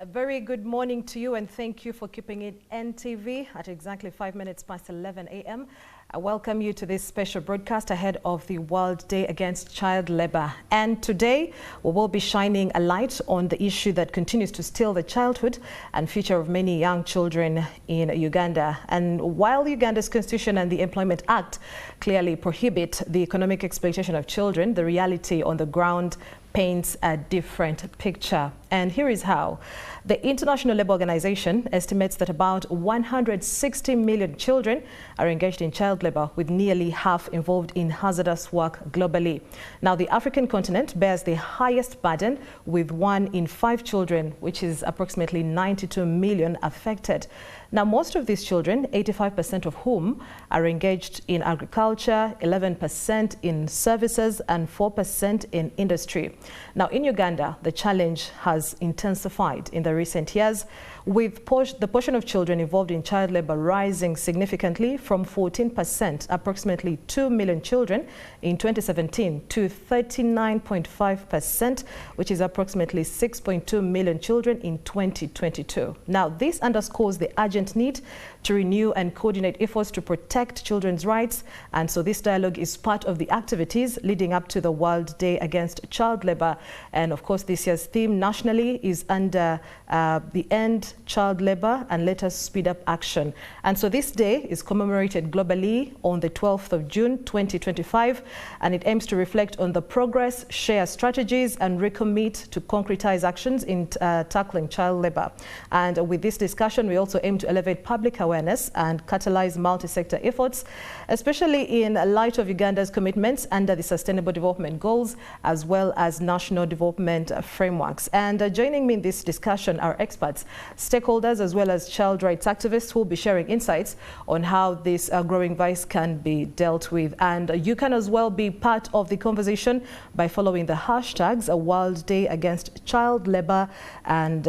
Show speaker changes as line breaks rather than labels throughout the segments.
A very good morning to you, and thank you for keeping it NTV at exactly 5 minutes past 11 a.m. I welcome you to this special broadcast ahead of the World Day Against Child Labor. And today we will be shining a light on the issue that continues to steal the childhood and future of many young children in Uganda. And while Uganda's Constitution and the Employment Act clearly prohibit the economic exploitation of children, the reality on the ground paints a different picture. And here is how. The International Labour Organization estimates that about 160 million children are engaged in child labour, with nearly half involved in hazardous work globally. Now, the African continent bears the highest burden, with 1 in 5 children, which is approximately 92 million, affected. Now, most of these children, 85% of whom are engaged in agriculture, 11% in services, and 4% in industry. Now, in Uganda, the challenge has intensified in the recent years, with the portion of children involved in child labour rising significantly from 14%, approximately 2 million children in 2017, to 39.5%, which is approximately 6.2 million children in 2022. Now, this underscores the urgent need to renew and coordinate efforts to protect children's rights. And so this dialogue is part of the activities leading up to the World Day Against Child Labour. And of course, this year's theme nationally is under the End Child Labour and Let Us Speed Up Action. And so this day is commemorated globally on the 12th of June 2025, and it aims to reflect on the progress, share strategies, and recommit to concretize actions in tackling child labour. And with this discussion, we also aim to elevate public awareness and catalyze multi-sector efforts, especially in light of Uganda's commitments under the Sustainable Development Goals, as well as national development frameworks. And joining me in this discussion are experts, stakeholders, as well as child rights activists who will be sharing insights on how this growing vice can be dealt with. And you can as well be part of the conversation by following the hashtags World Day Against Child Labour and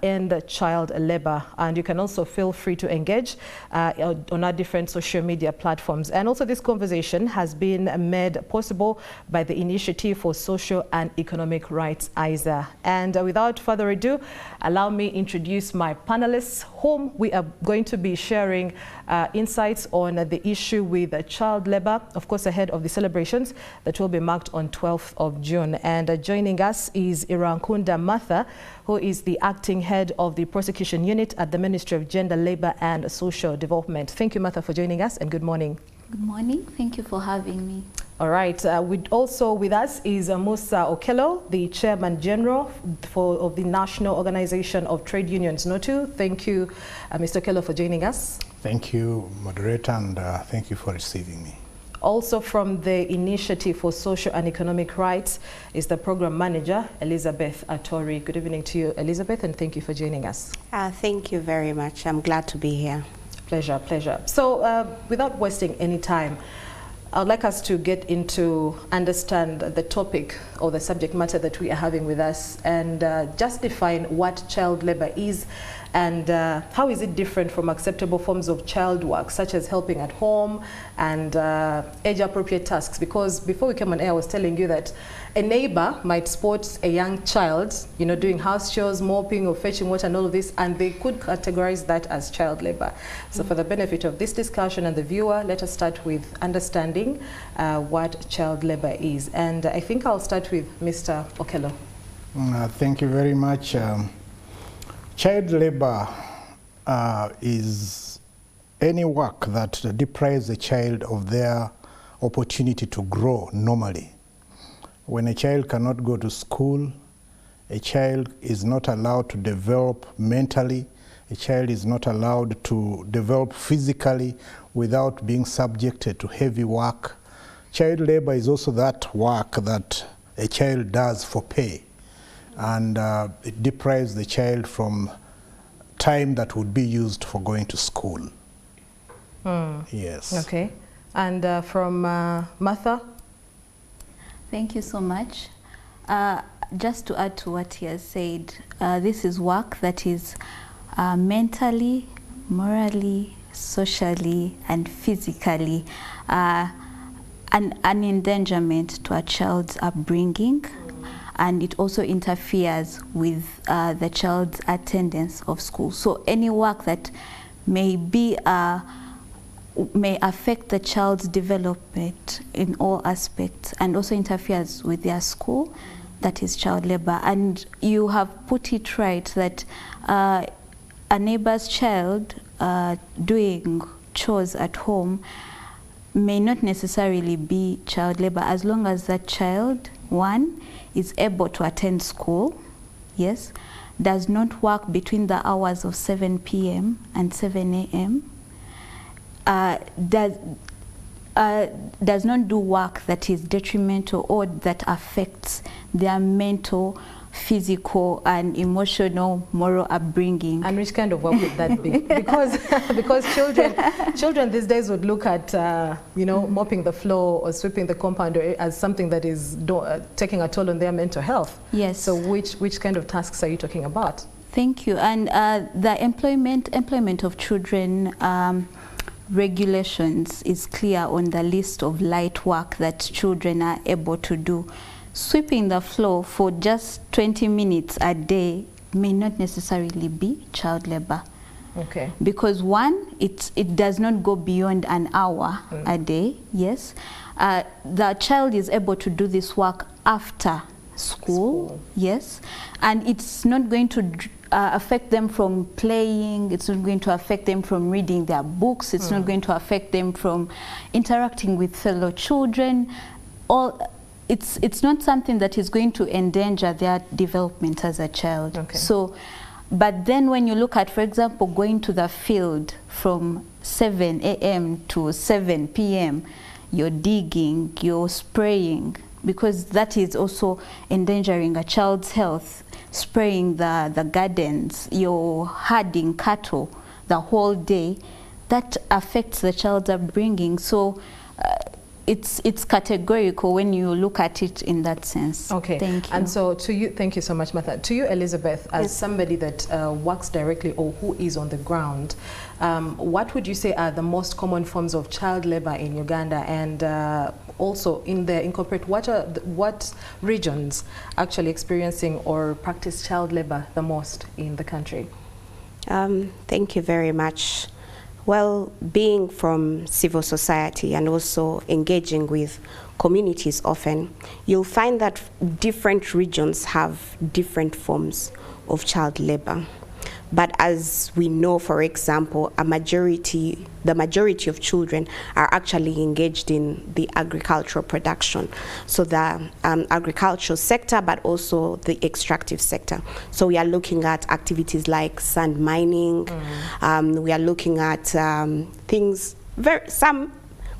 End Child Labour. And you can also feel free to engage on our different social media platforms. And also, this conversation has been made possible by the Initiative for Social and Economic Rights, ISA. And without further ado, allow me to introduce my panelists, whom we are going to be sharing insights on the issue with child labour, of course, ahead of the celebrations that will be marked on 12th of June. And joining us is Irankunda Martha, who is the acting head of the prosecution unit at the Ministry of Gender, Labour and Social Development. Thank you, Martha, for joining us, and good morning.
Good morning. Thank you for having me.
All right. Also with us is Musa Okello, the Chairman General of the National Organization of Trade Unions, NOTU. Thank you, Mr. Okello, for joining us.
Thank you, moderator, and thank you for receiving me.
Also from the Initiative for Social and Economic Rights is the Program Manager, Elizabeth Atori. Good evening to you, Elizabeth, and thank you for joining us.
Thank you very much. I'm glad to be here.
Pleasure, pleasure. So without wasting any time, I'd like us to get into understand the topic or the subject matter that we are having with us, and just define what child labour is and how is it different from acceptable forms of child work, such as helping at home and age-appropriate tasks. Because before we came on air, I was telling you that a neighbor might spot a young child, doing house chores, mopping or fetching water and all of this, and they could categorize that as child labor. So for the benefit of this discussion and the viewer, let us start with understanding what child labor is. And I think I'll start with Mr. Okello.
Thank you very much. Child labor is any work that deprives a child of their opportunity to grow normally. When a child cannot go to school, a child is not allowed to develop mentally, a child is not allowed to develop physically without being subjected to heavy work. Child labor is also that work that a child does for pay, and it deprives the child from time that would be used for going to school. Yes.
Okay. And from Martha?
Thank you so much. Just to add to what he has said, this is work that is mentally, morally, socially, and physically an endangerment to a child's upbringing, and it also interferes with the child's attendance of school. So any work that may affect the child's development in all aspects and also interferes with their school, that is child labor. And you have put it right that a neighbor's child doing chores at home may not necessarily be child labor, as long as that child, one, is able to attend school, yes, does not work between the hours of 7 p.m. and 7 a.m., does not do work that is detrimental or that affects their mental, physical and emotional, moral upbringing.
And which kind of work would that be? because children these days would look at mopping the floor or sweeping the compound as something that is taking a toll on their mental health.
Yes.
So which kind of tasks are you talking about?
Thank you. And the employment of children regulations is clear on the list of light work that children are able to do. Sweeping the floor for just 20 minutes a day may not necessarily be child labor.
Okay.
Because one, it does not go beyond an hour a day, yes. The child is able to do this work after school, yes. And it's not going to affect them from playing, it's not going to affect them from reading their books, it's not going to affect them from interacting with fellow children. It's not something that is going to endanger their development as a child.
Okay.
So, but then when you look at, for example, going to the field from 7 a.m. to 7 p.m., you're digging, you're spraying, because that is also endangering a child's health. Spraying the gardens, you're herding cattle the whole day, that affects the child's upbringing. So it's categorical when you look at it in that sense.
Okay.
Thank you.
And so to you, thank you so much, Martha. To you, Elizabeth, as somebody that works directly or who is on the ground, what would you say are the most common forms of child labor in Uganda? And also incorporate what regions actually experiencing or practice child labor the most in the country?
Thank you very much. Well, being from civil society and also engaging with communities often, you'll find that different regions have different forms of child labor. But as we know, for example, the majority of children are actually engaged in the agricultural production. So the agricultural sector, but also the extractive sector. So we are looking at activities like sand mining. We are looking at things, some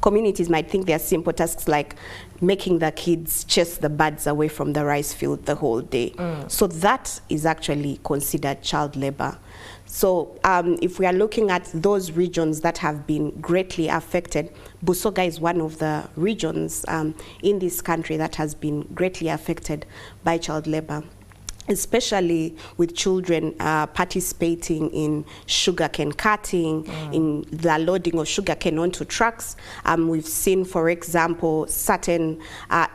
communities might think they're simple tasks like making the kids chase the birds away from the rice field the whole day. So that is actually considered child labor. So if we are looking at those regions that have been greatly affected, Busoga is one of the regions in this country that has been greatly affected by child labor, especially with children participating in sugarcane cutting, in the loading of sugarcane onto trucks. We've seen, for example, certain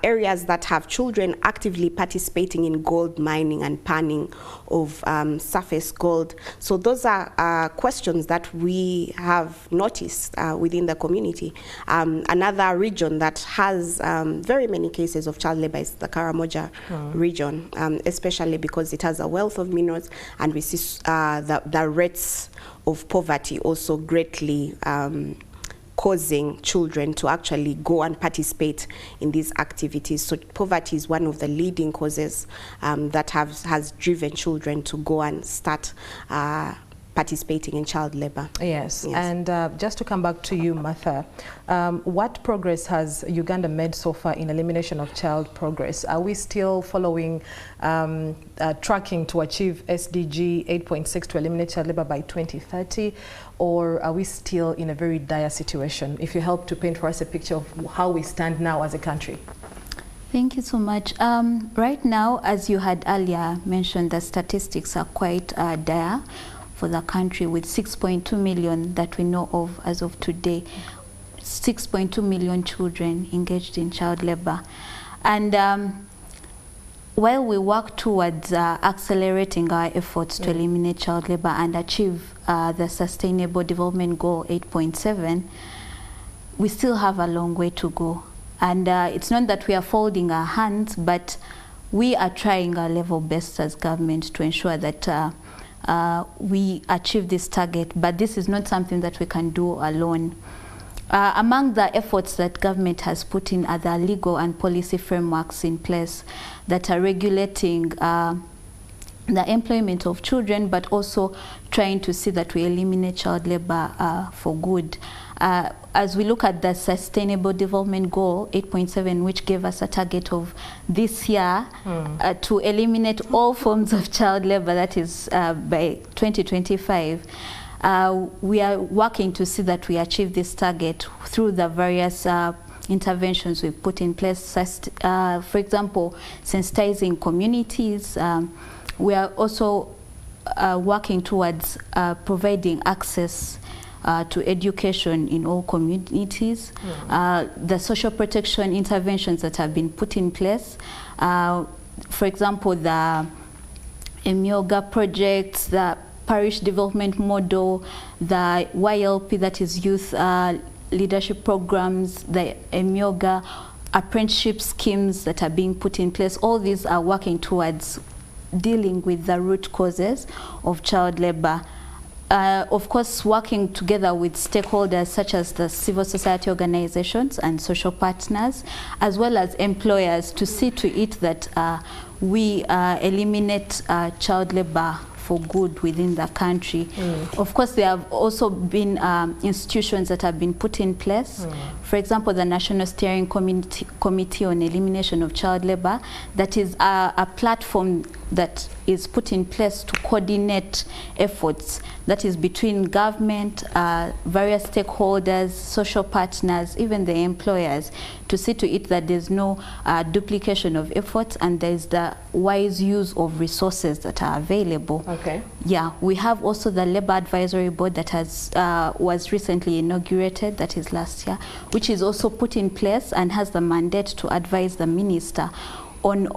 areas that have children actively participating in gold mining and panning of surface gold. So those are questions that we have noticed within the community. Another region that has very many cases of child labor is the Karamoja region, especially because it has a wealth of minerals, and we see the rates of poverty also greatly causing children to actually go and participate in these activities. So poverty is one of the leading causes that has driven children to go and start participating in child labor.
Yes. And just to come back to you, Martha, what progress has Uganda made so far in elimination of child progress? Are we still following tracking to achieve SDG 8.6 to eliminate child labor by 2030, or are we still in a very dire situation? If you help to paint for us a picture of how we stand now as a country.
Thank you so much. Right now, as you had earlier mentioned, the statistics are quite dire for the country, with 6.2 million that we know of as of today, 6.2 million children engaged in child labor. And while we work towards accelerating our efforts to eliminate child labor and achieve the Sustainable Development Goal 8.7, we still have a long way to go. And it's not that we are folding our hands, but we are trying our level best as government to ensure that we achieve this target. But this is not something that we can do alone. Among the efforts that government has put in are the legal and policy frameworks in place that are regulating the employment of children, but also trying to see that we eliminate child labor for good. As we look at the Sustainable Development Goal 8.7, which gave us a target of this year to eliminate all forms of child labor, that is by 2025, we are working to see that we achieve this target through the various interventions we've put in place. For example, sensitizing communities. We are also working towards providing access to education in all communities. The social protection interventions that have been put in place. For example, the Emyoga projects, the parish development model, the YLP, that is youth leadership programs, the Emyoga apprenticeship schemes that are being put in place. All these are working towards dealing with the root causes of child labor. Of course, working together with stakeholders such as the civil society organizations and social partners, as well as employers, to see to it that we eliminate child labor for good within the country. Of course, there have also been institutions that have been put in place. For example, the National Steering Committee on Elimination of Child Labor, that is a platform that is put in place to coordinate efforts, that is between government, various stakeholders, social partners, even the employers, to see to it that there's no duplication of efforts and there's the wise use of resources that are available.
Okay.
Yeah, we have also the Labor Advisory Board that has was recently inaugurated, that is last year, which is also put in place and has the mandate to advise the minister on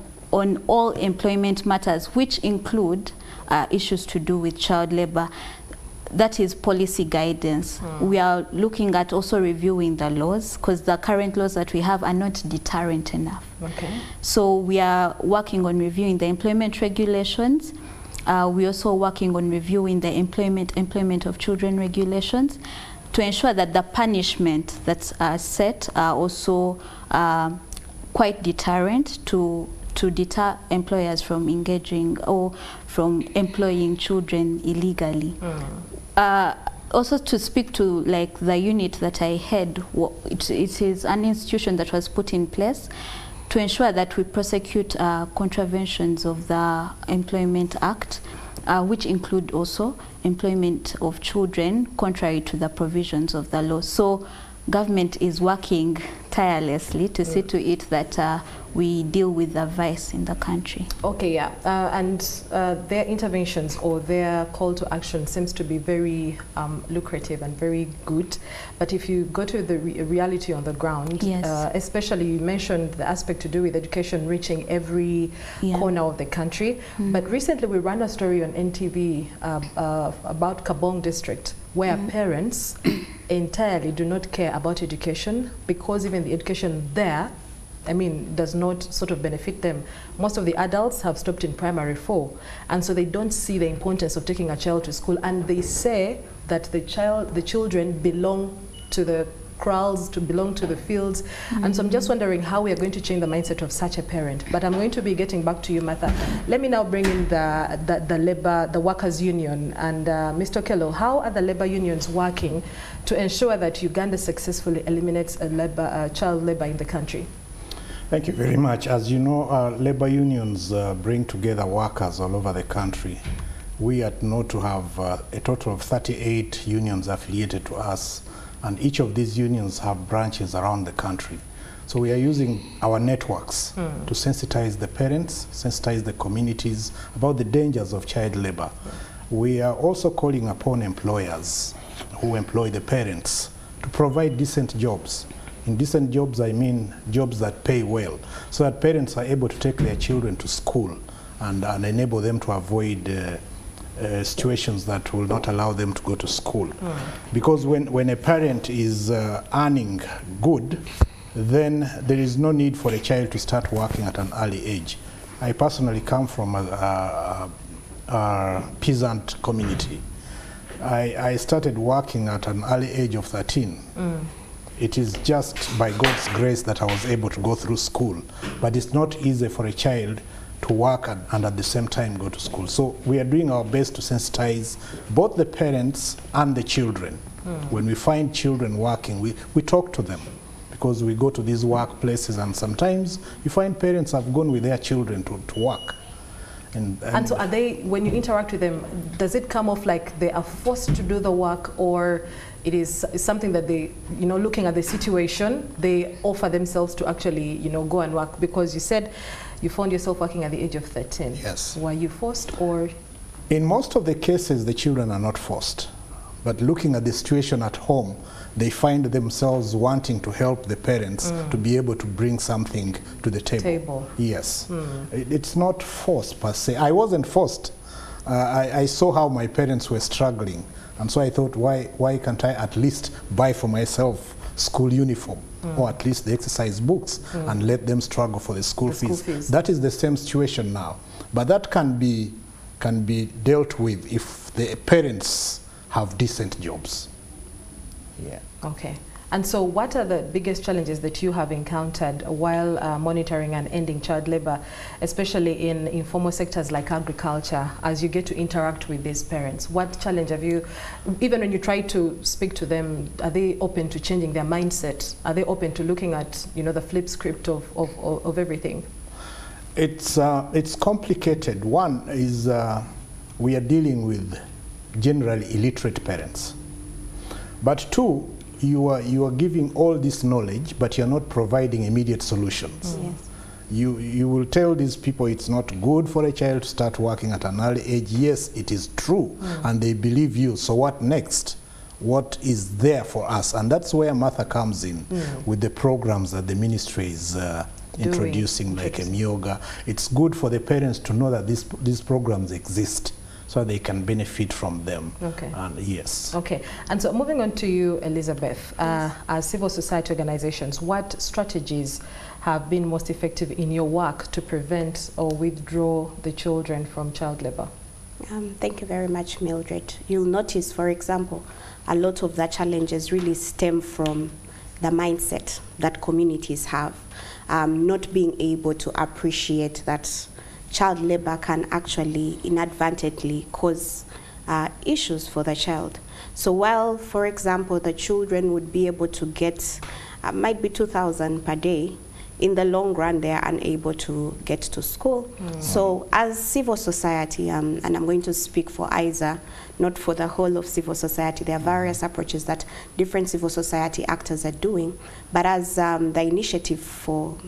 all employment matters, which include issues to do with child labor. That is policy guidance. We are looking at also reviewing the laws, because the current laws that we have are not deterrent enough.
Okay.
So we are working on reviewing the employment regulations. We're also working on reviewing the employment of children regulations to ensure that the punishment that's set are also quite deterrent to deter employers from engaging or from employing children illegally. Also, to speak to like the unit that I head, it is an institution that was put in place to ensure that we prosecute contraventions of the Employment Act, which include also employment of children contrary to the provisions of the law. So government is working tirelessly to see to it that we deal with the vice in the country. Okay,
yeah. And their interventions or their call to action seems to be very lucrative and very good. But if you go to the reality on the ground,
yes.
Especially you mentioned the aspect to do with education reaching every corner of the country. But recently we ran a story on NTV about Kabong district, where parents entirely do not care about education, because even the education there, I mean, does not sort of benefit them. Most of the adults have stopped in primary 4, and so they don't see the importance of taking a child to school, and they say that the children belong to the kraals, to belong to the fields. And so I'm just wondering how we are going to change the mindset of such a parent. But I'm going to be getting back to you, Martha. Let me now bring in the workers' union. And Mr. Okello, how are the labor unions working to ensure that Uganda successfully eliminates child labor in the country?
Thank you very much. As you know, labor unions bring together workers all over the country. We at NOTU have a total of 38 unions affiliated to us, and each of these unions have branches around the country. So we are using our networks to sensitize the parents, sensitize the communities about the dangers of child labor. We are also calling upon employers who employ the parents to provide decent jobs, In decent jobs, I mean jobs that pay well, so that parents are able to take their children to school and enable them to avoid situations that will not allow them to go to school. Because when a parent is earning good, then there is no need for a child to start working at an early age. I personally come from a peasant community. I started working at an early age of 13. It is just by God's grace that I was able to go through school. But it's not easy for a child to work and at the same time go to school. So we are doing our best to sensitize both the parents and the children. When we find children working, we talk to them, because we go to these workplaces and sometimes you find parents have gone with their children to work. And
so are they, when you interact with them, does it come off like they are forced to do the work, or it is something that they, you know, looking at the situation, they offer themselves to actually, you know, go and work? Because you said you found yourself working at the age of 13.
Yes.
Were you forced, or?
In most of the cases, the children are not forced. But looking at the situation at home, they find themselves wanting to help the parents to be able to bring something to the table. Yes. It's not forced per se. I wasn't forced. I saw how my parents were struggling. And so I thought, why can't I at least buy for myself school uniform, or at least the exercise books, and let them struggle for the school fees. That is the same situation now. But that can be dealt with if the parents have decent jobs. Yeah.
Okay. And so what are the biggest challenges that you have encountered while monitoring and ending child labor, especially in informal sectors like agriculture, as you get to interact with these parents? What challenge have you, even when you try to speak to them, are they open to changing their mindset? Are they open to looking at, you know, the flip script of everything?
It's complicated. One is we are dealing with generally illiterate parents. But two, you are giving all this knowledge, but you're not providing immediate solutions.
Yes.
You will tell these people it's not good for a child to start working at an early age. Yes, it is true, and they believe you. So what next? What is there for us? And that's where Martha comes in with the programs that the ministry is introducing, like Myoga. It's good for the parents to know that these programs exist, so they can benefit from them.
Okay.
And yes.
Okay. And so moving on to you, Elizabeth, as civil society organizations, what strategies have been most effective in your work to prevent or withdraw the children from child labor?
Thank you very much, Mildred. You'll notice, for example, a lot of the challenges really stem from the mindset that communities have, not being able to appreciate that child labor can actually inadvertently cause issues for the child. So while, for example, the children would be able to get, might be 2,000 per day, in the long run, they are unable to get to school. So as civil society, and I'm going to speak for ISA, not for the whole of civil society, there are various approaches that different civil society actors are doing, but as the initiative for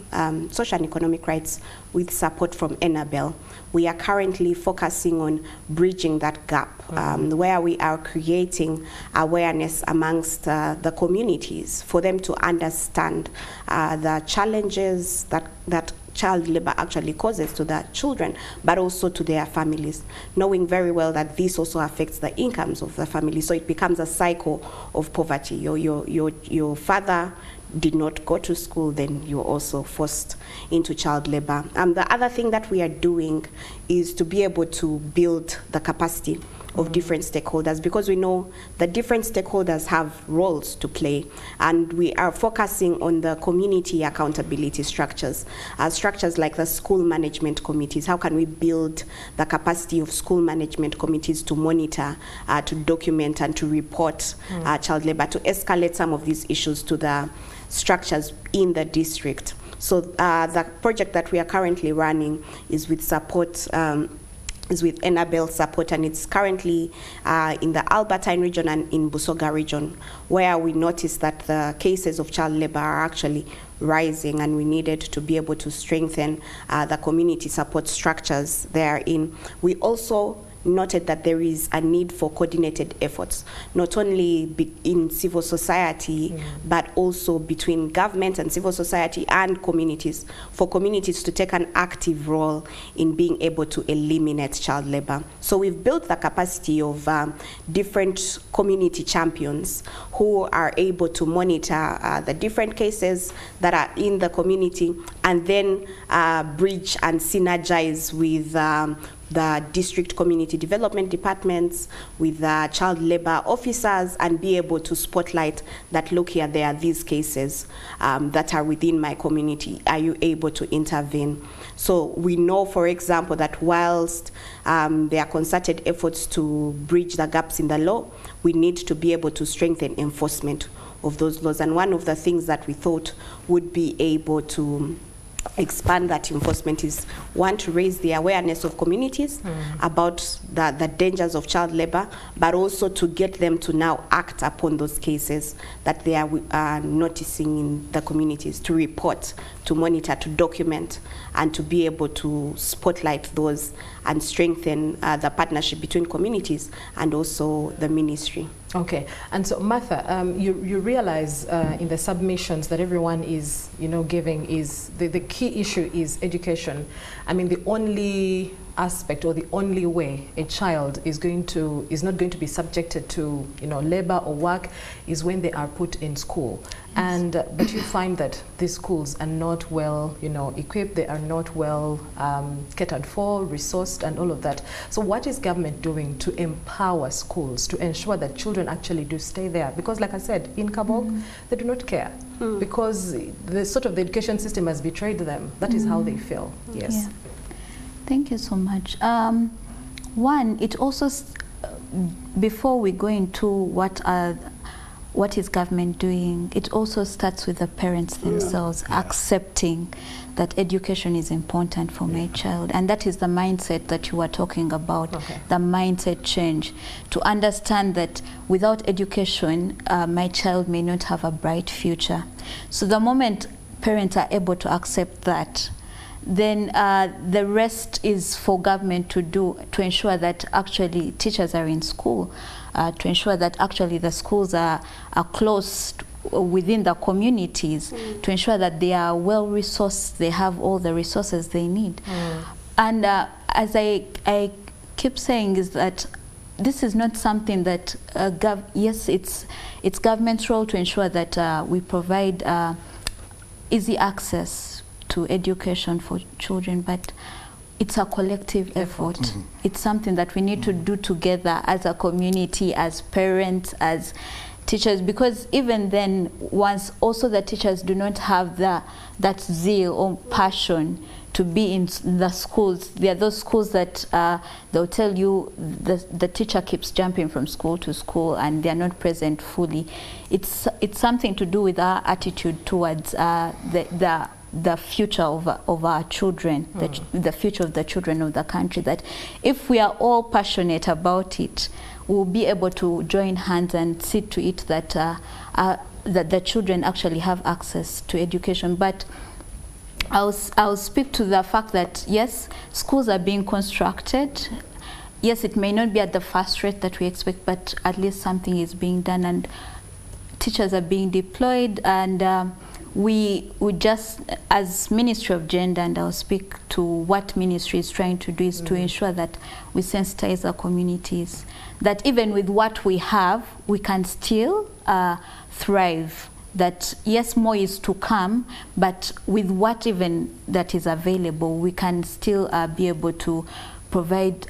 social and economic rights with support from Enabel, we are currently focusing on bridging that gap, where we are creating awareness amongst the communities for them to understand the challenges that child labor actually causes to the children, but also to their families, knowing very well that this also affects the incomes of the family. So it becomes a cycle of poverty. Your father did not go to school, then you're also forced into child labor. The other thing that we are doing is to be able to build the capacity of different stakeholders, because we know that different stakeholders have roles to play, and we are focusing on the community accountability structures, structures like the school management committees. How can we build the capacity of school management committees to monitor, to document, and to report child labor, to escalate some of these issues to the structures in the district. So the project that we are currently running is with support, is with Enabel support, and it's currently in the Albertine region and in Busoga region, where we noticed that the cases of child labor are actually rising, and we needed to be able to strengthen the community support structures therein. We also noted that there is a need for coordinated efforts, not only in civil society, but also between government and civil society and communities, for communities to take an active role in being able to eliminate child labor. So we've built the capacity of different community champions who are able to monitor the different cases that are in the community, and then bridge and synergize with the district community development departments, with child labor officers, and be able to spotlight that, look here, there are these cases that are within my community. Are you able to intervene? So we know, for example, that whilst there are concerted efforts to bridge the gaps in the law, we need to be able to strengthen enforcement of those laws. And one of the things that we thought would be able to expand that enforcement is, one, to raise the awareness of communities about the dangers of child labor, but also to get them to now act upon those cases that they are noticing in the communities, to report, to monitor, to document, and to be able to spotlight those and strengthen the partnership between communities and also the ministry.
Okay, and so Martha, you realize in the submissions that everyone is, giving is the key issue is education. I mean, the only aspect or the only way a child is not going to be subjected to labor or work is when they are put in school. And but you find that these schools are not well equipped, they are not well catered for, resourced, and all of that. So what is government doing to empower schools to ensure that children actually do stay there? Because like I said, in Kabok, they do not care because the education system has betrayed them. That is how they feel. Yes.
Yeah. Thank you so much. One, it also, before we go into what is government doing, it also starts with the parents themselves accepting that education is important for my child. And that is the mindset that you were talking about, the mindset change, to understand that without education, my child may not have a bright future. So the moment parents are able to accept that, then the rest is for government to do, to ensure that actually teachers are in school, to ensure that actually the schools are close within the communities, to ensure that they are well resourced, they have all the resources they need. And as I keep saying, is that this is not something that yes, it's government's role to ensure that we provide easy access to education for children, but it's a collective effort. It's something that we need to do together as a community, as parents, as teachers, because even then, once also the teachers do not have that zeal or passion to be in the schools, there are those schools that they'll tell you the teacher keeps jumping from school to school and they're not present fully. It's something to do with our attitude towards the future of our children, the future of the children of the country, that if we are all passionate about it, we'll be able to join hands and see to it that that the children actually have access to education. But I'll speak to the fact that yes, schools are being constructed. Yes, it may not be at the fast rate that we expect, but at least something is being done, and teachers are being deployed, and we just, as Ministry of Gender, and I'll speak to what ministry is trying to do, is to ensure that we sensitize our communities, that even with what we have, we can still thrive. That yes, more is to come, but with what even that is available, we can still be able to provide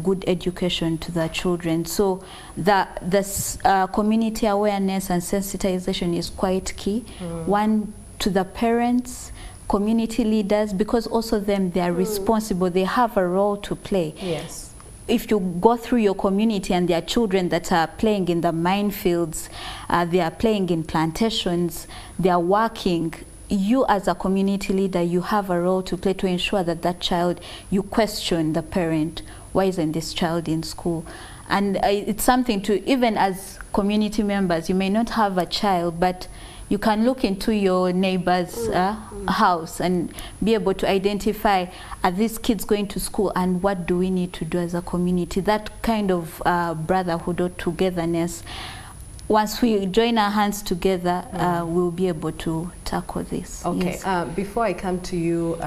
good education to the children. So this community awareness and sensitization is quite key. One, to the parents, community leaders, because also them, they are responsible, they have a role to play.
Yes.
If you go through your community and there are children that are playing in the minefields, they are playing in plantations, they are working, you as a community leader, you have a role to play to ensure that that child, you question the parent, why isn't this child in school? And it's something to, even as community members, you may not have a child, but you can look into your neighbor's house and be able to identify, are these kids going to school and what do we need to do as a community? That kind of brotherhood or togetherness. Once we join our hands together, we'll be able to tackle this.
Okay,
yes.
Before I come to you,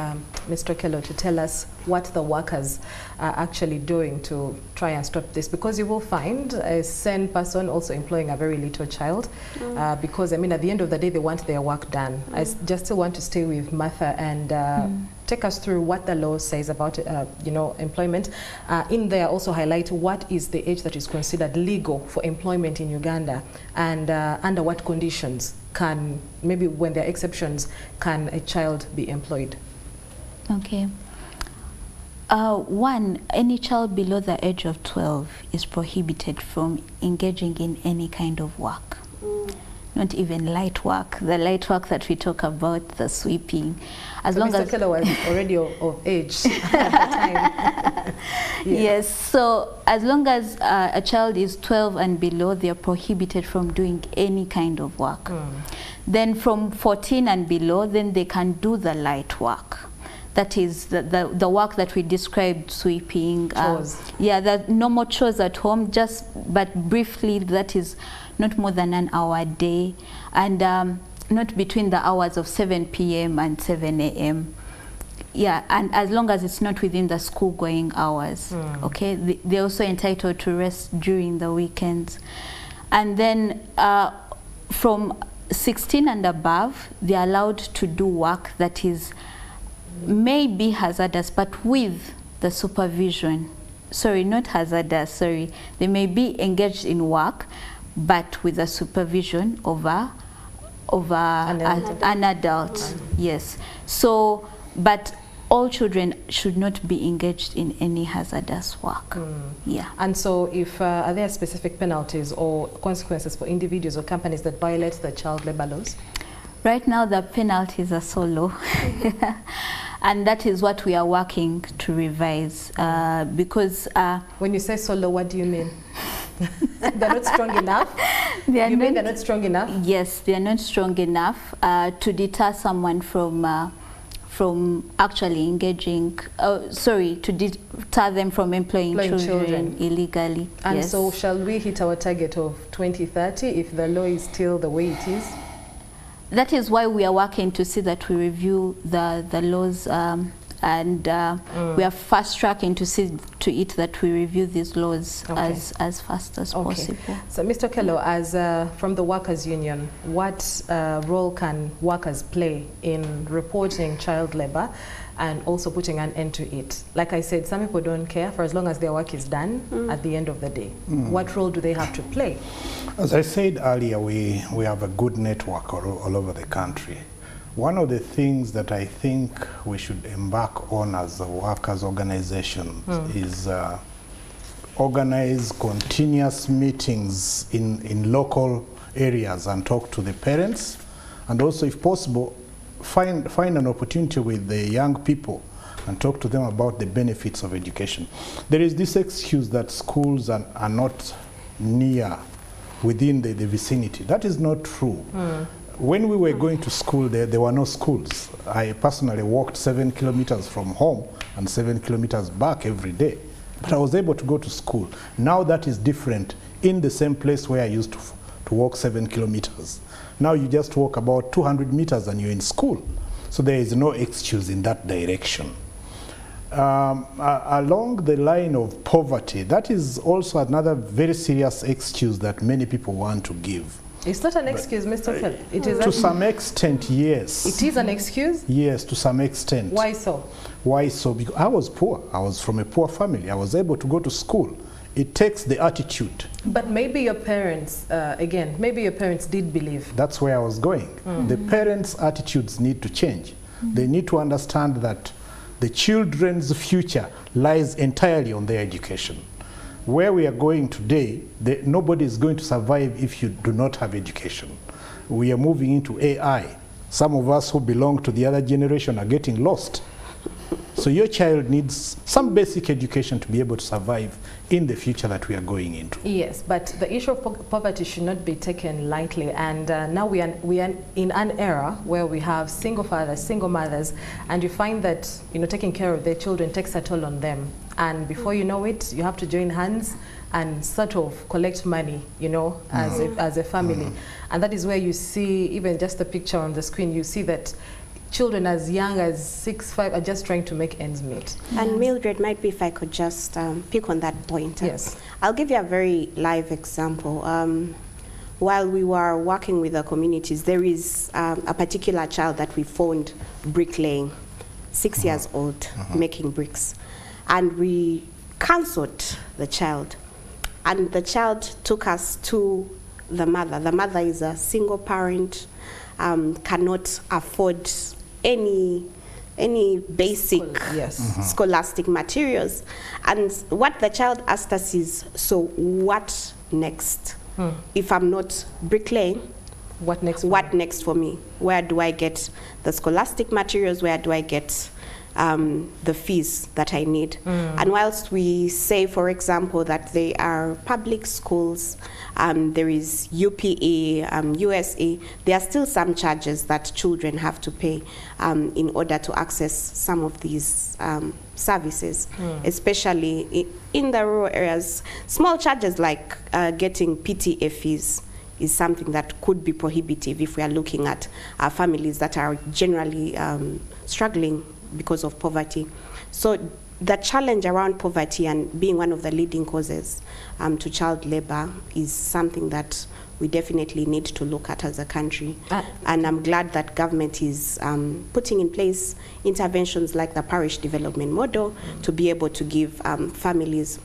Mr. Okello, to tell us what the workers are actually doing to try and stop this, because you will find a sane person also employing a very little child, because, I mean, at the end of the day, they want their work done. I just still want to stay with Martha and take us through what the law says about, you know, employment. In there, also highlight what is the age that is considered legal for employment in Uganda, and under what conditions can, maybe when there are exceptions, can a child be employed?
Okay. One, any child below the age of 12 is prohibited from engaging in any kind of work. Not even light work, the light work that we talk about, the sweeping. As
so
long
Mr.
as
Okello was already of age at the time.
Yes, so as long as a child is 12 and below, they are prohibited from doing any kind of work. Then from 14 and below, then they can do the light work. That is the work that we described, sweeping.
Chores.
Yeah, the normal chores at home, but briefly, that is not more than an hour a day, and not between the hours of 7 p.m. and 7 a.m. Yeah, and as long as it's not within the school-going hours, okay? They're also entitled to rest during the weekends. And then from 16 and above, they're allowed to do work that is may be hazardous, but with the supervision. Sorry, not hazardous, sorry. They may be engaged in work, but with the supervision of an adult. Yes. So, but all children should not be engaged in any hazardous work. Yeah.
And so if, are there specific penalties or consequences for individuals or companies that violate the child labor laws?
Right now, the penalties are so low. And that is what we are working to revise, because...
when you say so low, what do you mean? They're not strong enough?
You
mean they're not strong enough?
Yes, they're not strong enough to deter someone from actually engaging, to deter them from employing children illegally.
And
yes.
so shall we hit our target of 2030 if the law is still the way it is?
That is why we are working to see that we review the laws, and we are fast tracking to see to it that we review these laws as fast as possible.
So, Mr. Okello, as from the Workers' Union, what role can workers play in reporting child labor and also putting an end to it? Like I said, some people don't care for as long as their work is done at the end of the day. What role do they have to play?
As I said earlier, we have a good network all over the country. One of the things that I think we should embark on as a workers' organization is organize continuous meetings in local areas and talk to the parents, and also, if possible, find an opportunity with the young people and talk to them about the benefits of education. There is this excuse that schools are not near within the vicinity. That is not true. When we were going to school, there were no schools. I personally walked 7 kilometers from home and 7 kilometers back every day. But I was able to go to school. Now that is different in the same place where I used to walk 7 kilometers. Now you just walk about 200 meters and you're in school. So there is no excuse in that direction. Along the line of poverty, that is also another very serious excuse that many people want to give.
It's not an excuse, Mr. Okello. It is
to some extent, yes.
It is an excuse?
Yes, to some extent.
Why so?
Why so? Because I was poor. I was from a poor family. I was able to go to school. It takes the attitude.
But maybe your parents, again, maybe your parents did believe.
That's where I was going. The parents' attitudes need to change. They need to understand that the children's future lies entirely on their education. Where we are going today, nobody is going to survive if you do not have education. We are moving into AI. Some of us who belong to the other generation are getting lost. So your child needs some basic education to be able to survive in the future that we are going into.
Yes, but the issue of poverty should not be taken lightly. And now we are in an era where we have single fathers, single mothers, and you find that, you know, taking care of their children takes a toll on them. And before you know it, you have to join hands and sort of collect money, you know, as a family. And that is where you see, even just the picture on the screen, you see that children as young as 6, 5 are just trying to make ends meet.
And Mildred, might be if I could just pick on that point.
Yes.
I'll give you a very live example. While we were working with the communities, there is a particular child that we found bricklaying, 6 years old, making bricks. And we counseled the child. And the child took us to the mother. The mother is a single parent, cannot afford any basic scholastic materials. And what the child asked us is, so what next? If I'm not bricklaying,
what next?
What next for me? Where do I get the scholastic materials? Where do I get the fees that I need? And whilst we say, for example, that they are public schools, there is UPE, USE, there are still some charges that children have to pay in order to access some of these services, especially in the rural areas. Small charges like getting PTA fees is something that could be prohibitive if we are looking at families that are generally struggling because of poverty. So the challenge around poverty and being one of the leading causes to child labor is something that we definitely need to look at as a country. And I'm glad that government is putting in place interventions like the parish development model to be able to give families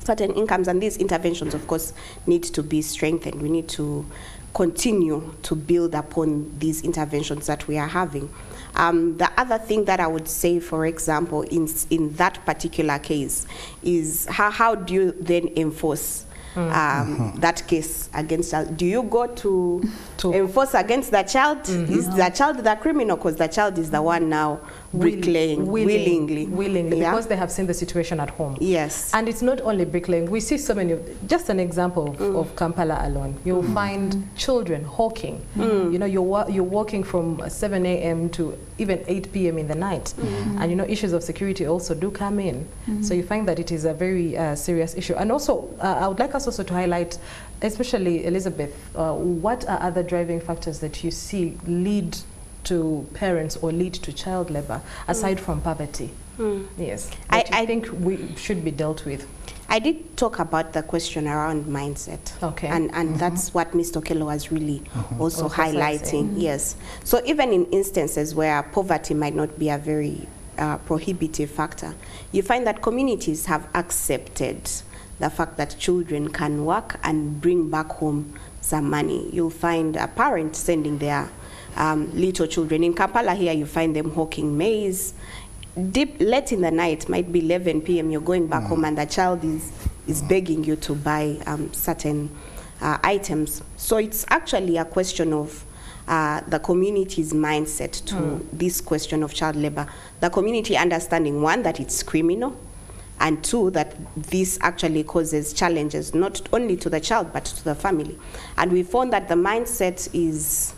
certain incomes. And these interventions, of course, need to be strengthened. We need to continue to build upon these interventions that we are having. The other thing that I would say, for example, in that particular case, is how do you then enforce that case against child? Do you go to enforce against the child? Is the child the criminal because the child is the one now bricklaying willingly,
because they have seen the situation at home.
Yes.
And it's not only bricklaying. We see so many, just an example of Kampala alone. You'll find children hawking. You know, you're walking from 7 a.m. to even 8 p.m. in the night. And you know, issues of security also do come in. So you find that it is a very serious issue. And also, I would like us also to highlight, especially Elizabeth, what are other driving factors that you see lead to parents or lead to child labor, aside from poverty? Yes, I think we should be dealt with.
I did talk about the question around mindset.
Okay.
And that's what Mr. Okello was really also highlighting. Yes. So even in instances where poverty might not be a very prohibitive factor, you find that communities have accepted the fact that children can work and bring back home some money. You'll find a parent sending their little children. In Kampala here, you find them hawking maize. Deep late in the night, might be 11 p.m., you're going back home and the child is begging you to buy certain items. So it's actually a question of the community's mindset to this question of child labor. The community understanding, one, that it's criminal, and two, that this actually causes challenges not only to the child but to the family. And we found that the mindset is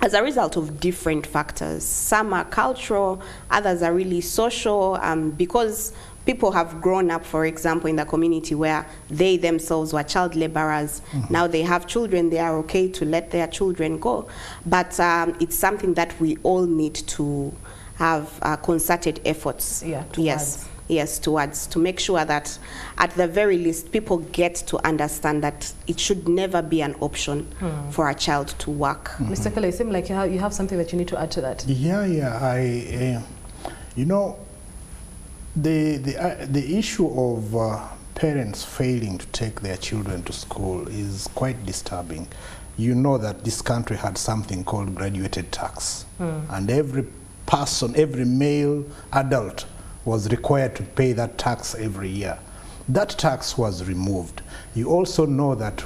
as a result of different factors. Some are cultural, others are really social, because people have grown up, for example, in the community where they themselves were child laborers. Now they have children, they are okay to let their children go. But it's something that we all need to have concerted efforts. Towards to make sure that at the very least people get to understand that it should never be an option for a child to work.
Mr. Kelly, it seems like you have something that you need to add to that.
You know, the issue of parents failing to take their children to school is quite disturbing. You know that this country had something called graduated tax, and every person, every male adult was required to pay that tax every year. That tax was removed. You also know that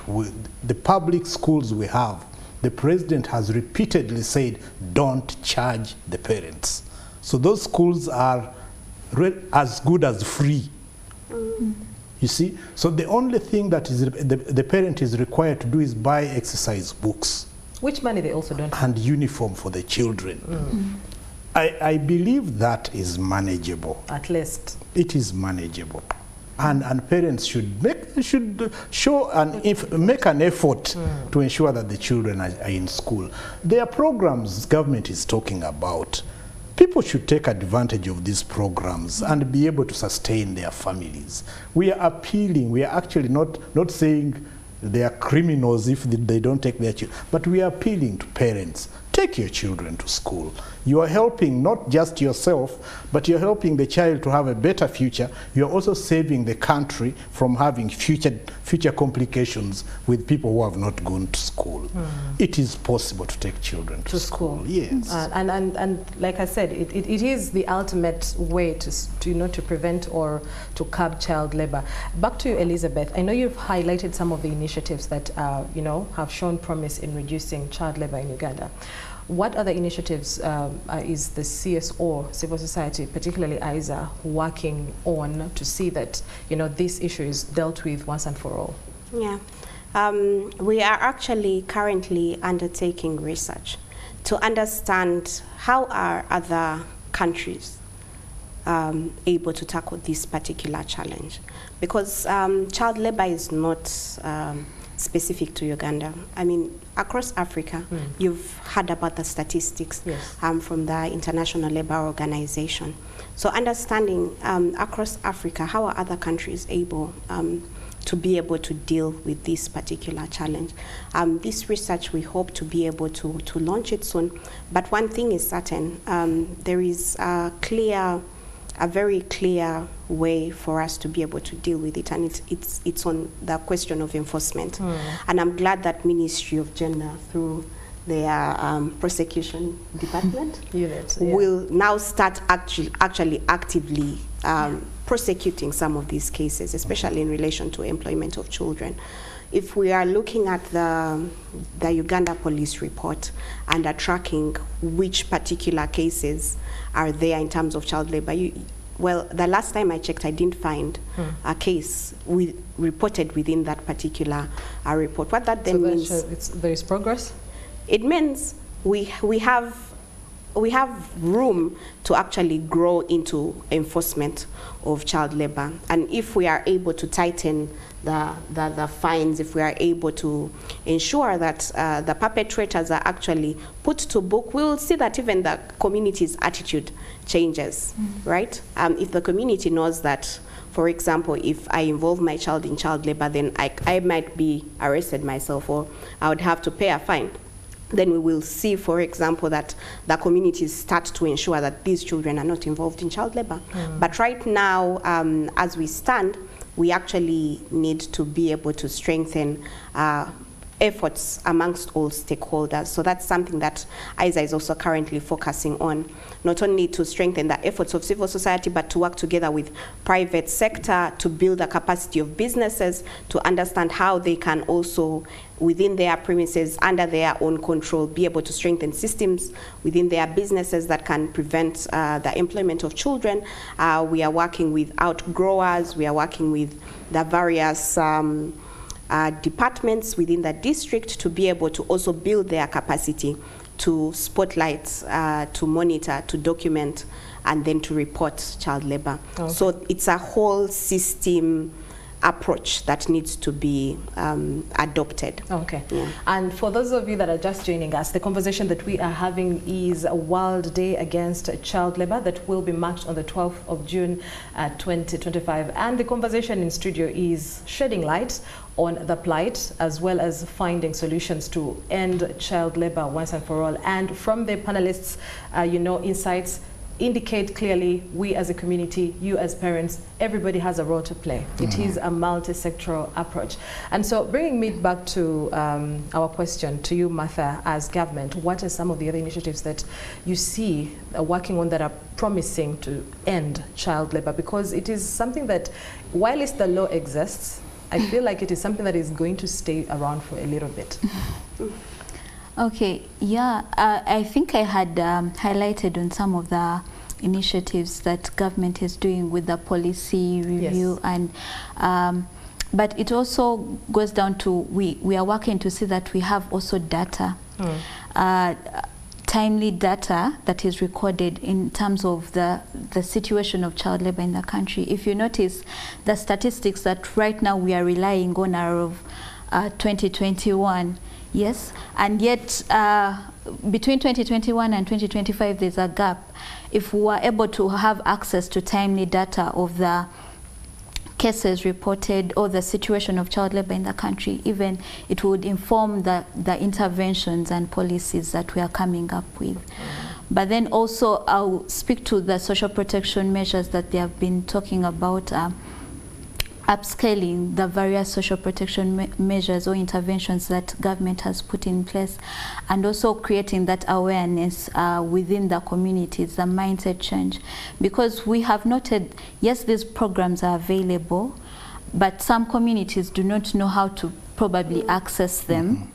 the public schools we have, the president has repeatedly said, don't charge the parents. So those schools are as good as free. You see? So the only thing that is the parent is required to do is buy exercise books.
Which money they also don't have.
And uniform for the children. I believe that is manageable.
At least.
It is manageable. And parents should make an effort to ensure that the children are in school. There are programs government is talking about. People should take advantage of these programs and be able to sustain their families. We are appealing. We are actually not saying they are criminals if they don't take their children, but we are appealing to parents. Take your children to school. You are helping not just yourself, but you're helping the child to have a better future. You're also saving the country from having future complications with people who have not gone to school. It is possible to take children to school. Yes.
And like I said, it is the ultimate way to prevent or to curb child labor. Back to you, Elizabeth. I know you've highlighted some of the initiatives that have shown promise in reducing child labor in Uganda. What other initiatives is the CSO, civil society, particularly ISA, working on to see that this issue is dealt with once and for all?
Yeah, we are actually currently undertaking research to understand how are other countries able to tackle this particular challenge, because child labor is not specific to Uganda. I mean, across Africa, you've heard about the statistics from the International Labour Organization. So understanding across Africa, how are other countries able to be able to deal with this particular challenge? This research, we hope to be able to launch it soon. But one thing is certain, there is a very clear way for us to be able to deal with it, and it's on the question of enforcement. And I'm glad that Ministry of Gender, through their prosecution department, will now start actually actively prosecuting some of these cases, especially in relation to employment of children. If we are looking at the Uganda police report and are tracking which particular cases are there in terms of child labor, well, the last time I checked, I didn't find a case reported within that particular report. What that then means,
there is progress?
It means we have room to actually grow into enforcement of child labor. And if we are able to tighten the fines, if we are able to ensure that the perpetrators are actually put to book, we will see that even the community's attitude changes, right? If the community knows that, for example, if I involve my child in child labor, then I might be arrested myself, or I would have to pay a fine. Then we will see, for example, that the communities start to ensure that these children are not involved in child labor. But right now, as we stand, we actually need to be able to strengthen efforts amongst all stakeholders. So that's something that ISA is also currently focusing on, not only to strengthen the efforts of civil society, but to work together with private sector to build the capacity of businesses to understand how they can also, within their premises, under their own control, be able to strengthen systems within their businesses that can prevent the employment of children. We are working with outgrowers, we are working with the various departments within the district to be able to also build their capacity to spotlight, to monitor, to document, and then to report child labor. Okay. So it's a whole system approach that needs to be adopted.
Okay. Yeah. And for those of you that are just joining us, the conversation that we are having is a World Day Against Child Labor that will be marked on the 12th of June 2025. And the conversation in studio is shedding light on the plight as well as finding solutions to end child labor once and for all. And from the panelists, insights indicate clearly, we as a community, you as parents, everybody has a role to play. It is a multi-sectoral approach. And so bringing me back to our question to you, Martha, as government, what are some of the other initiatives that you see working on that are promising to end child labor? Because it is something that, while the law exists, I feel like it is something that is going to stay around for a little bit. Okay,
yeah, I think I had highlighted on some of the initiatives that government is doing with the policy review. Yes. And but it also goes down to we are working to see that we have also data, timely data that is recorded in terms of the situation of child labor in the country. If you notice, the statistics that right now we are relying on are of 2021, yes, and yet between 2021 and 2025 there's a gap. If we are able to have access to timely data of the cases reported or the situation of child labor in the country, even it would inform the interventions and policies that we are coming up with. But then also I'll speak to the social protection measures that they have been talking about, upscaling the various social protection measures or interventions that government has put in place, and also creating that awareness within the communities, the mindset change. Because we have noted, yes, these programs are available, but some communities do not know how to probably access them.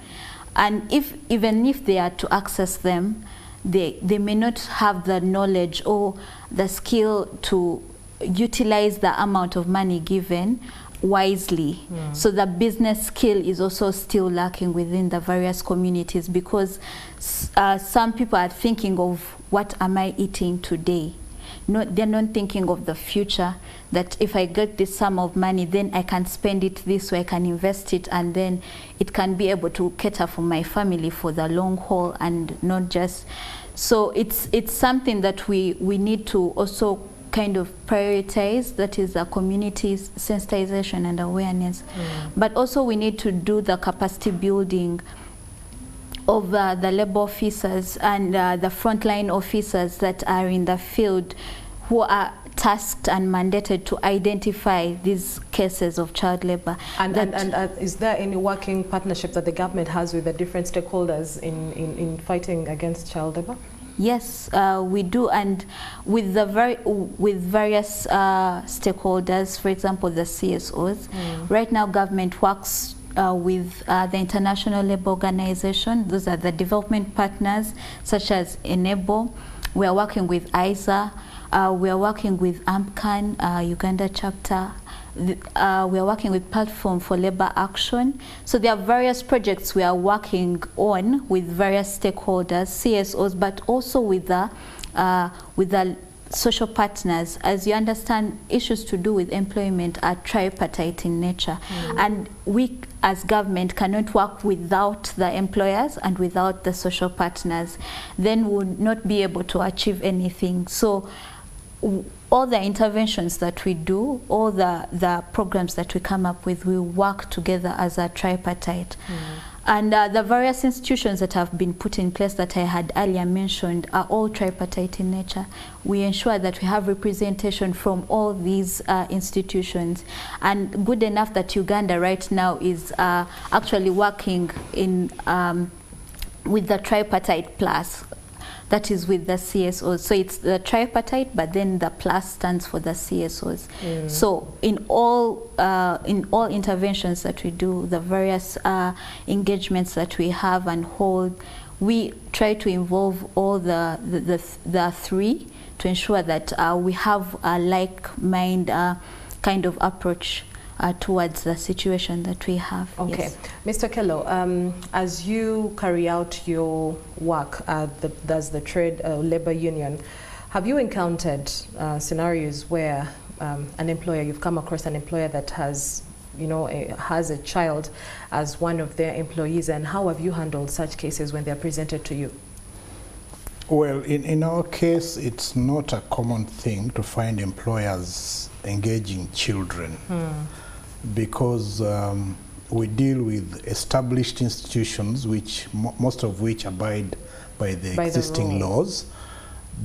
And even if they are to access them, they may not have the knowledge or the skill to utilize the amount of money given wisely. So the business skill is also still lacking within the various communities, because some people are thinking of what am I eating today. They're not thinking of the future, that if I get this sum of money, then I can spend it this way, I can invest it, and then it can be able to cater for my family for the long haul, and not just. So it's something that we need to also kind of prioritize, that is the community sensitization and awareness. But also we need to do the capacity building of the labor officers and the frontline officers that are in the field, who are tasked and mandated to identify these cases of child labor.
And is there any working partnership that the government has with the different stakeholders in fighting against child labor?
Yes, we do, and with various stakeholders, for example, the CSOs. Right now, government works with the International Labour Organization. Those are the development partners, such as Enable. We are working with ISA. We are working with AMCAN, Uganda chapter. We are working with Platform for Labour Action. So there are various projects we are working on with various stakeholders, CSOs, but also with the social partners. As you understand, issues to do with employment are tripartite in nature. And we as government cannot work without the employers and without the social partners. Then we would not be able to achieve anything. So all the interventions that we do, all the programs that we come up with, we work together as a tripartite. And the various institutions that have been put in place that I had earlier mentioned are all tripartite in nature. We ensure that we have representation from all these institutions. And good enough that Uganda right now is actually working in with the tripartite plus. That is with the CSOs. So it's the tripartite, but then the plus stands for the CSOs. So in all interventions that we do, the various engagements that we have and hold, we try to involve all the three to ensure that we have a like-mind kind of approach towards the situation that we have.
Okay.
Yes.
Mr. Kello, as you carry out your work as the trade labor union, have you encountered scenarios where an employer, you've come across an employer that has, has a child as one of their employees, and how have you handled such cases when they're presented to you?
Well, in our case, it's not a common thing to find employers engaging children. Because we deal with established institutions, which most of which abide by the existing laws.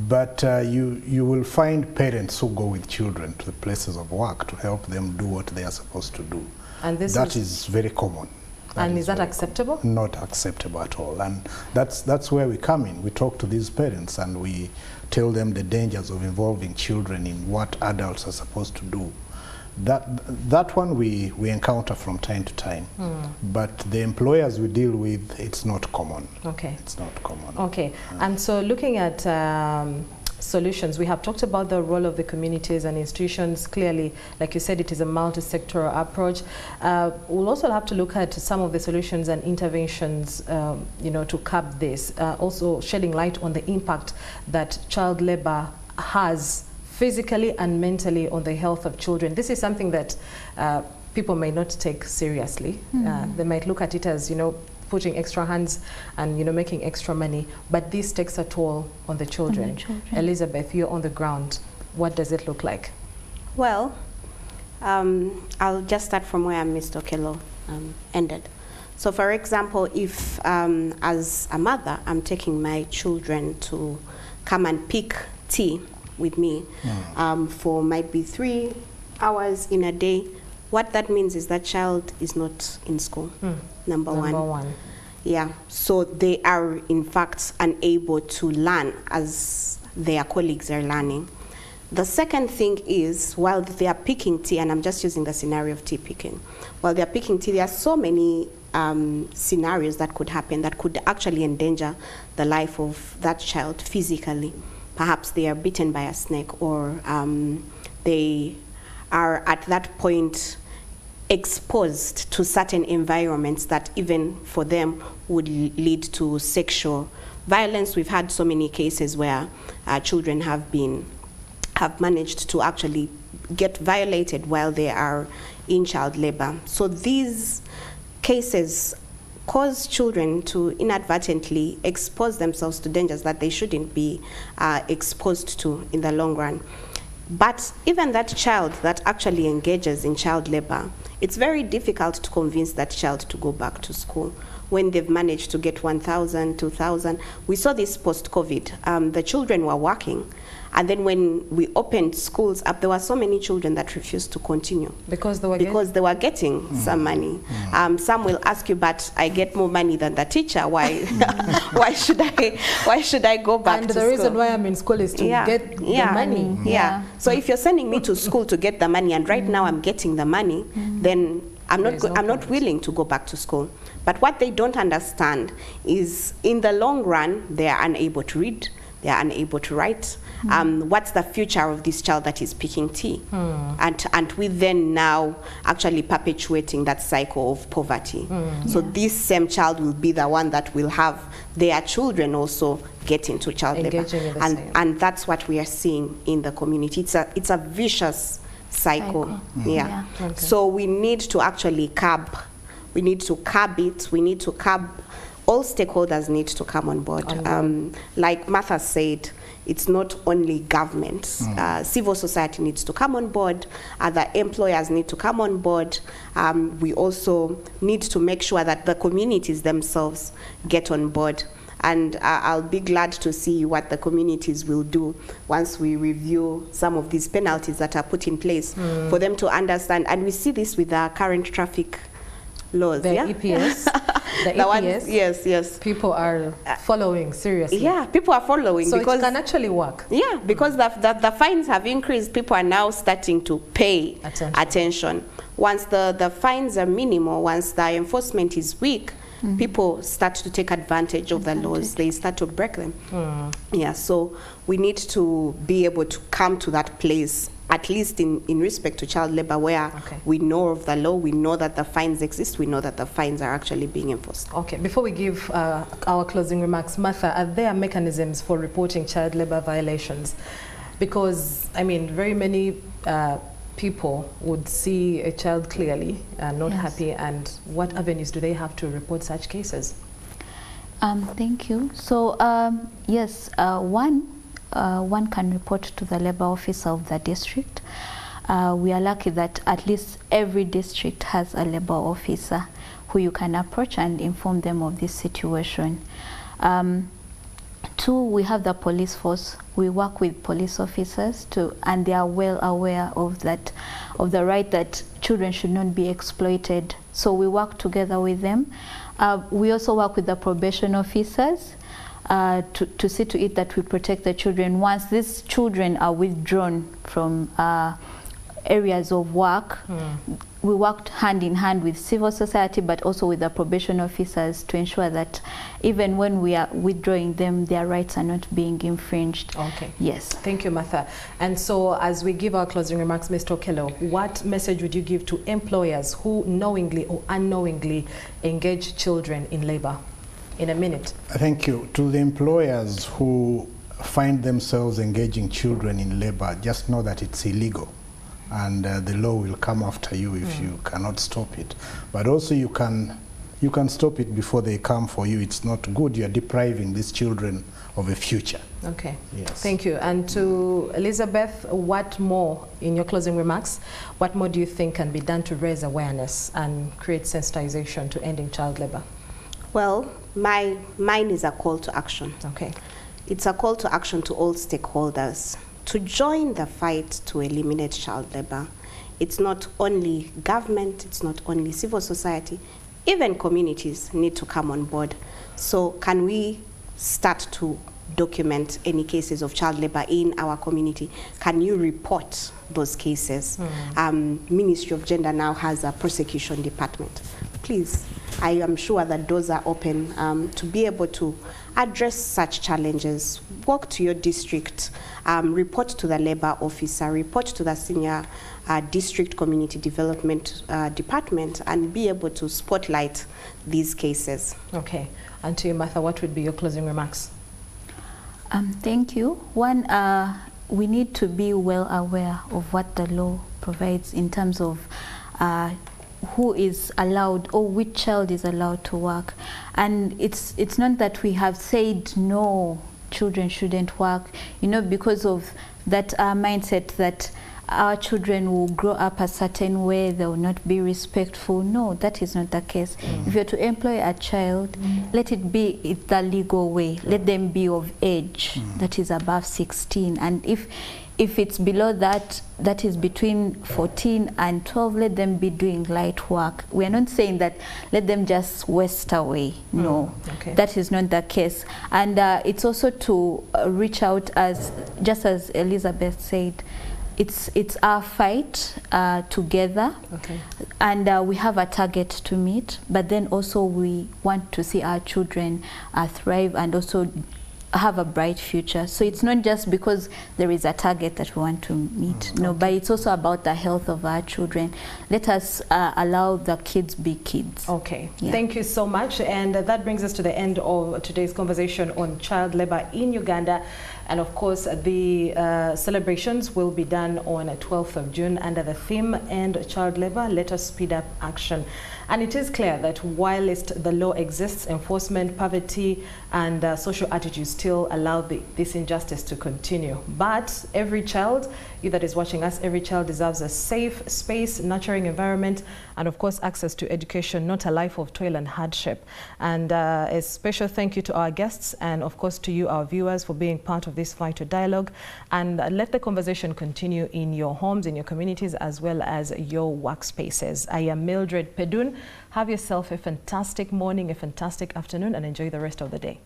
But you will find parents who go with children to the places of work to help them do what they are supposed to do.
And that is
very common.
And is that acceptable?
Not acceptable at all. And that's where we come in. We talk to these parents and we tell them the dangers of involving children in what adults are supposed to do. That one we encounter from time to time, but the employers we deal with, it's not common.
Okay.
It's not common.
Okay. And so looking at solutions. We have talked about the role of the communities and institutions. Clearly, like you said, it is a multi-sectoral approach. We'll also have to look at some of the solutions and interventions, you know, to curb this. Also shedding light on the impact that child labor has physically and mentally on the health of children. This is something that people may not take seriously. They might look at it as, you know, putting extra hands and, you know, making extra money, but this takes a toll on the children. Elizabeth, you're on the ground. What does it look like?
Well, I'll just start from where Mr. Okello ended. So for example, if as a mother, I'm taking my children to come and pick tea with me for might be 3 hours in a day, what that means is that child is not in school, number one. Yeah, so they are in fact unable to learn as their colleagues are learning. The second thing is, while they are picking tea, and I'm just using the scenario of tea picking, while they are picking tea, there are so many scenarios that could happen that could actually endanger the life of that child physically. Perhaps they are bitten by a snake, or they are at that point exposed to certain environments that even for them would lead to sexual violence. We've had so many cases where children have managed to actually get violated while they are in child labor. So these cases cause children to inadvertently expose themselves to dangers that they shouldn't be exposed to in the long run. But even that child that actually engages in child labor, it's very difficult to convince that child to go back to school when they've managed to get 1,000, 2,000. We saw this post-COVID. The children were working, and then when we opened schools up, there were so many children that refused to continue
because they were getting
some money. Some will ask you, but I get more money than the teacher. Why? why should I go back to school?
And the reason why I'm in school is to get the money.
So if you're sending me to school to get the money, and right now I'm getting the money, then I'm not willing to go back to school. But what they don't understand is, in the long run, they are unable to read, they are unable to write. What's the future of this child that is picking tea? And we then now actually perpetuating that cycle of poverty. So this same child will be the one that will have their children also get into child labor. And that's what we are seeing in the community. It's a vicious cycle. Yeah. Okay. So we need to actually curb. We need to curb it. We need to curb. All stakeholders need to come on board. Like Martha said, it's not only government. Civil society needs to come on board. Other employers need to come on board. We also need to make sure that the communities themselves get on board. And I'll be glad to see what the communities will do once we review some of these penalties that are put in place for them to understand. And we see this with our current traffic laws.
The EPS. The EPS. Yes. People are following seriously.
Yeah, people are following.
So
because
it can actually work.
Yeah, because the fines have increased. People are now starting to pay attention. Once the fines are minimal, once the enforcement is weak, people start to take advantage of the laws. They start to break them. Yeah, so we need to be able to come to that place, at least in respect to child labor, where we know of the law, we know that the fines exist, we know that the fines are actually being enforced.
Okay, before we give our closing remarks, Martha, are there mechanisms for reporting child labor violations? Because, I mean, very many people would see a child clearly not happy, and what avenues do they have to report such cases?
Thank you. So, yes, one can report to the labor officer of the district. We are lucky that at least every district has a labor officer who you can approach and inform them of this situation. Two, we have the police force. We work with police officers and they are well aware of that, of the right that children should not be exploited. So we work together with them. We also work with the probation officers to see to it that we protect the children. Once these children are withdrawn from areas of work, we worked hand in hand with civil society, but also with the probation officers to ensure that even when we are withdrawing them, their rights are not being infringed.
Okay.
Yes.
Thank you, Martha. And so as we give our closing remarks, Mr. Okello, what message would you give to employers who knowingly or unknowingly engage children in labor? In a minute.
Thank you. To the employers who find themselves engaging children in labor, just know that it's illegal. And the law will come after you if you cannot stop it. But also you can stop it before they come for you. It's not good. You're depriving these children of a future.
Okay.
Yes.
Thank you. And to Elizabeth, what more, in your closing remarks, what more do you think can be done to raise awareness and create sensitization to ending child labor?
Well, mine is a call to action.
Okay.
It's a call to action to all stakeholders to join the fight to eliminate child labor. It's not only government, it's not only civil society, even communities need to come on board. So can we start to document any cases of child labor in our community? Can you report those cases? Ministry of Gender now has a prosecution department. Please, I am sure that doors are open to be able to address such challenges. Walk to your district, report to the labor officer, report to the senior district community development department, and be able to spotlight these cases.
Okay. And to you, Martha, what would be your closing remarks?
Thank you. One, we need to be well aware of what the law provides in terms of who is allowed or which child is allowed to work. And it's not that we have said no, children shouldn't work, you know, because of that mindset that our children will grow up a certain way, they will not be respectful. No, that is not the case. If you're to employ a child, let it be the legal way. Let them be of age, that is above 16. And if it's below that, that is between 14 and 12, let them be doing light work. We are not saying that let them just waste away. No,
okay.
That is not the case. And it's also to reach out, as just as Elizabeth said, it's our fight together,
okay.
And we have a target to meet, but then also we want to see our children thrive and also have a bright future. So it's not just because there is a target that we want to meet, no, but it's also about the health of our children. Let us allow the kids be kids.
Okay,
yeah.
Thank you so much. And that brings us to the end of today's conversation on child labor in Uganda. And of course, the celebrations will be done on 12th of June under the theme End Child Labor, Let Us Speed Up Action. And it is clear that whilst the law exists, enforcement, poverty, and social attitudes still allow this injustice to continue. But every child, you that is watching us, every child deserves a safe space, nurturing environment, and of course access to education, not a life of toil and hardship. And a special thank you to our guests and of course to you, our viewers, for being part of this fight or dialogue. And let the conversation continue in your homes, in your communities, as well as your workspaces. I am Mildred Pedun. Have yourself a fantastic morning, a fantastic afternoon, and enjoy the rest of the day.